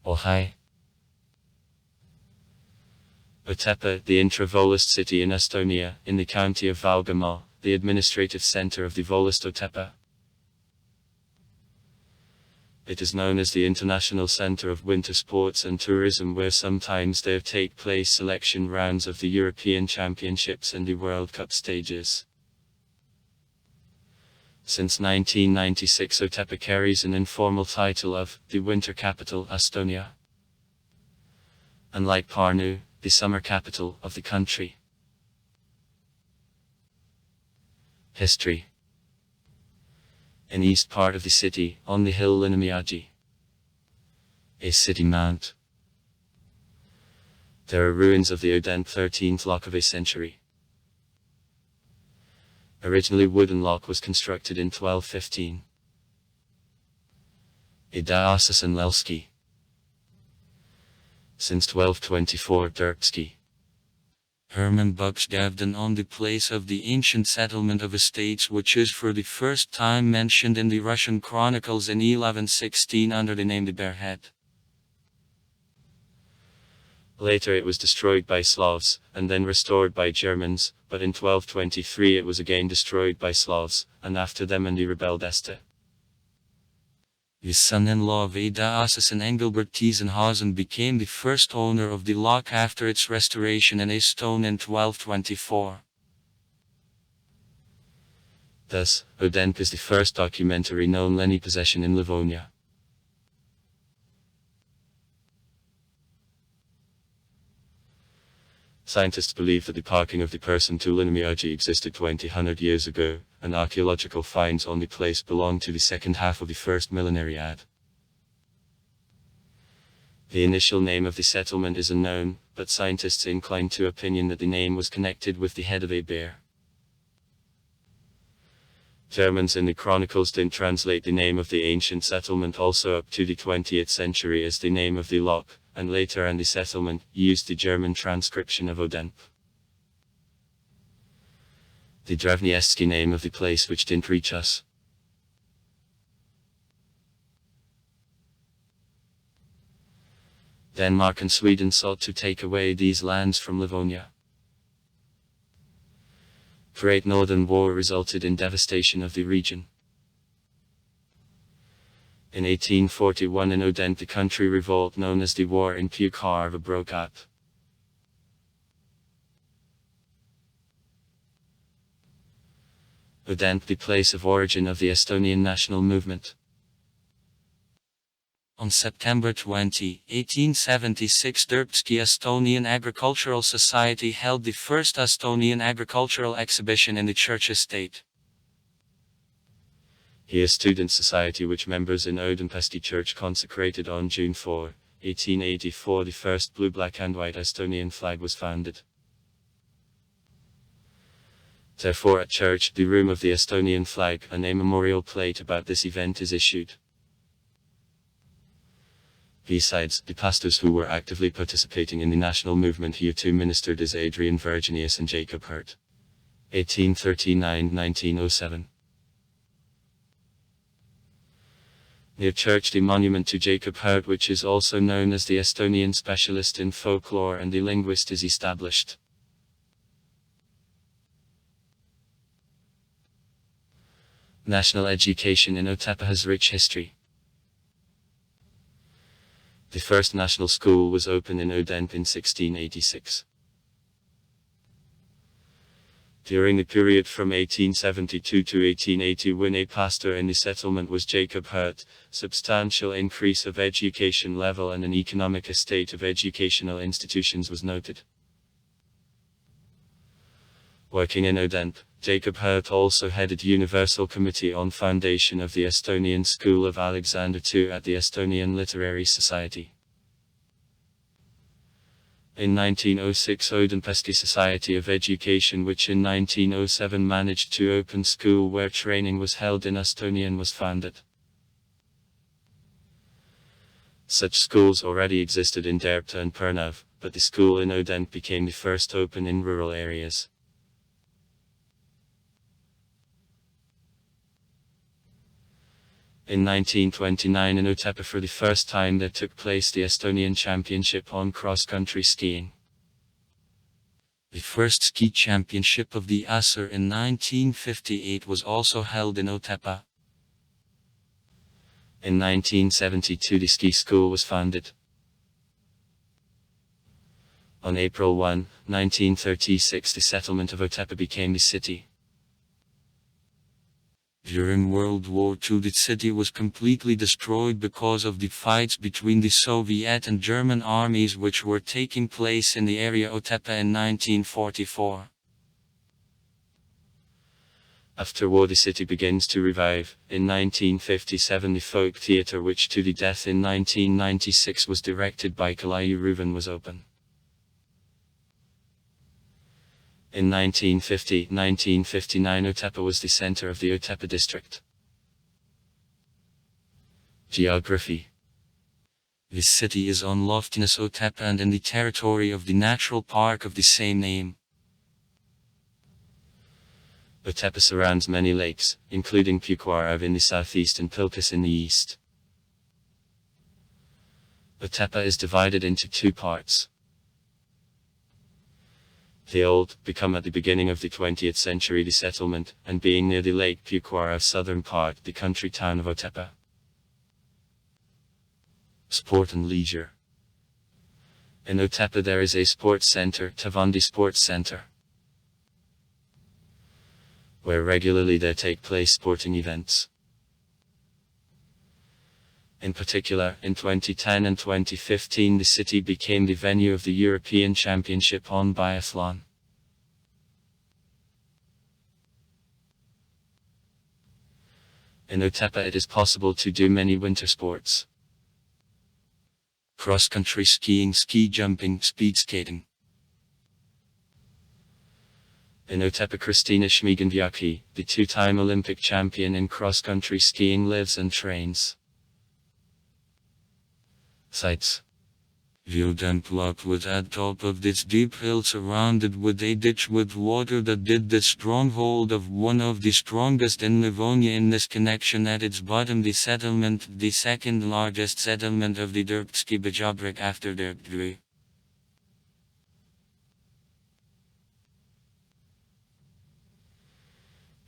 Ohai. Otepää, the intra-Volist city in Estonia, in the county of Valgamaa, the administrative center of the Volist Otepää. It is known as the international center of winter sports and tourism, where sometimes there take place selection rounds of the European Championships and the World Cup stages. Since 1996, Otepää carries an informal title of the winter capital Estonia, unlike Pärnu, the summer capital of the country. History. In east part of the city, on the hill Linnamägi, a city mount, there are ruins of the Odense 13th lock of a century. Originally wooden lock was constructed in 1215. A diocesan Lelski. Since 1224 Dirkski. Herman Buxgavden on the place of the ancient settlement of estates, which is for the first time mentioned in the Russian chronicles in 1116 under the name the Bearhead. Later it was destroyed by Slavs, and then restored by Germans, but in 1223 it was again destroyed by Slavs, and after them and the rebelled Este. The son-in-law of a diocesan Engelbert Tiesenhausen became the first owner of the lock after its restoration in Estonia in 1224. Thus, Odense is the first documentary known Lenny possession in Livonia. Scientists believe that the parking of the person to Linnamägi existed 200 years ago, and archaeological finds on the place belong to the second half of the first millenary AD. The initial name of the settlement is unknown, but scientists incline to opinion that the name was connected with the head of a bear. Germans in the chronicles didn't translate the name of the ancient settlement also up to the 20th century as the name of the loch, and later and the settlement used the German transcription of Odense. The Drevnievsky name of the place which didn't reach us. Denmark and Sweden sought to take away these lands from Livonia. Great Northern War resulted in devastation of the region. In 1841 in Odense the country revolt known as the War in Pukarva broke out. Odense, the place of origin of the Estonian national movement. On September 20, 1876 Dirkski Estonian Agricultural Society held the first Estonian agricultural exhibition in the church estate. Here student society which members in Odenpesti church consecrated on June 4, 1884 the first blue black and white Estonian flag was founded. Therefore at church, the room of the Estonian flag, and a memorial plate about this event is issued. Besides, the pastors who were actively participating in the national movement here too ministered as Adrian Virginius and Jacob Hurt. 1839-1907. Near church the monument to Jacob Hurt, which is also known as the Estonian specialist in folklore and the linguist, is established. National education in Otepää has rich history. The first national school was opened in Odense in 1686. During the period from 1872 to 1880 when a pastor in the settlement was Jacob Hurt, substantial increase of education level and an economic estate of educational institutions was noted. Working in Odense, Jacob Hurt also headed Universal Committee on Foundation of the Estonian School of Alexander II at the Estonian Literary Society. In 1906 Odenpesti Society of Education, which in 1907 managed to open school where training was held in Estonian, was founded. Such schools already existed in Derpta and Pärnu, but the school in Odense became the first open in rural areas. In 1929 in Otepää for the first time there took place the Estonian Championship on cross-country skiing. The first ski championship of the USSR in 1958 was also held in Otepää. In 1972 the ski school was founded. On April 1, 1936 the settlement of Otepää became the city. During World War II the city was completely destroyed because of the fights between the Soviet and German armies which were taking place in the area Otepää in 1944. After war the city begins to revive. In 1957 the folk theatre which to the death in 1996 was directed by Kalai Reuven was open. In 1950–1959 Otepää was the center of the Otepää district. Geography. The city is on loftiness Otepää and in the territory of the natural park of the same name. Otepää surrounds many lakes, including Puquarave in the southeast and Pilkus in the east. Otepää is divided into two parts. The old, become at the beginning of the 20th century the settlement, and being near the Lake Puquarave southern part, the country town of Otepää. Sport and leisure. In Otepää there is a sports center, Tavandi Sports Center, where regularly there take place sporting events. In particular, in 2010 and 2015 the city became the venue of the European Championship on biathlon. In Otepää it is possible to do many winter sports. Cross-country skiing, ski jumping, speed skating. In Otepää Kristina Schmigenviaki, the two-time Olympic champion in cross-country skiing lives and trains. Sites. Vildemplot was at top of this deep hill surrounded with a ditch with water that did the stronghold of one of the strongest in Livonia. In this connection at its bottom the settlement, the second largest settlement of the Dirktski Bajabrik after Dirktgui.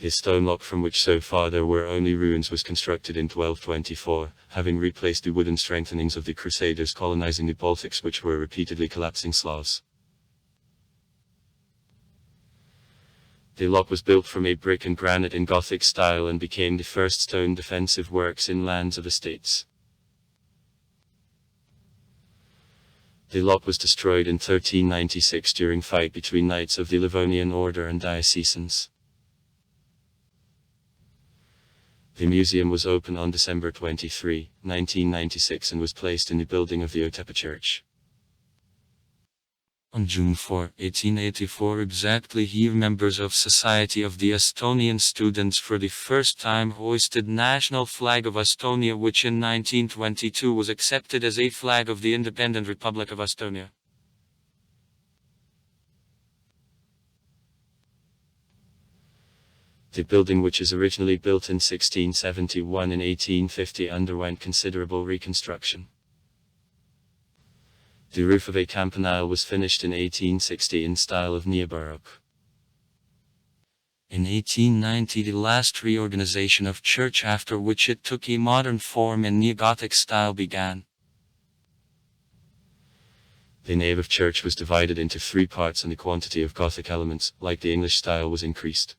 His stone lock from which so far there were only ruins was constructed in 1224, having replaced the wooden strengthenings of the Crusaders colonizing the Baltics which were repeatedly collapsing Slavs. The lock was built from a brick and granite in Gothic style and became the first stone defensive works in lands of estates. The lock was destroyed in 1396 during fight between knights of the Livonian order and diocesanes. The museum was opened on December 23, 1996 and was placed in the building of the Otepää Church. On June 4, 1884 exactly here members of Society of the Estonian Students for the first time hoisted national flag of Estonia which in 1922 was accepted as a flag of the independent Republic of Estonia. The building which is originally built in 1671 and 1850 underwent considerable reconstruction. The roof of a campanile was finished in 1860 in style of neo-Baroque. In 1890 the last reorganization of church after which it took a modern form in neo-Gothic style began. The nave of church was divided into three parts and the quantity of Gothic elements, like the English style, was increased.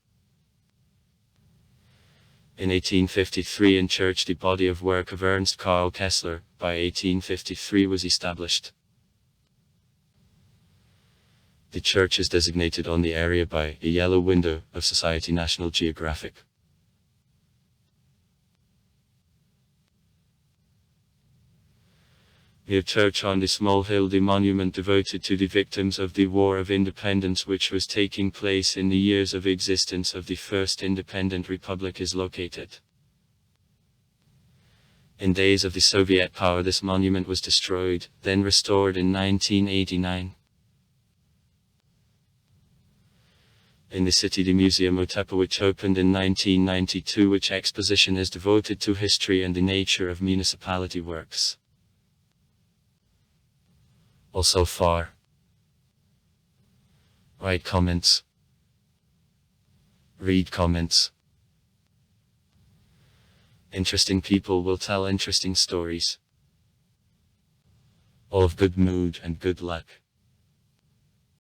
In 1853 in church the body of work of Ernst Karl Kessler, by 1853 was established. The church is designated on the area by a yellow window of Society National Geographic. Near church on the small hill the monument devoted to the victims of the War of Independence which was taking place in the years of existence of the first independent republic is located. In days of the Soviet power this monument was destroyed, then restored in 1989. In the city, the Museum Otepää, which opened in 1992, which exposition is devoted to history and the nature of municipality works. Also far. Write comments. Read comments. Interesting people will tell interesting stories. All of good mood and good luck.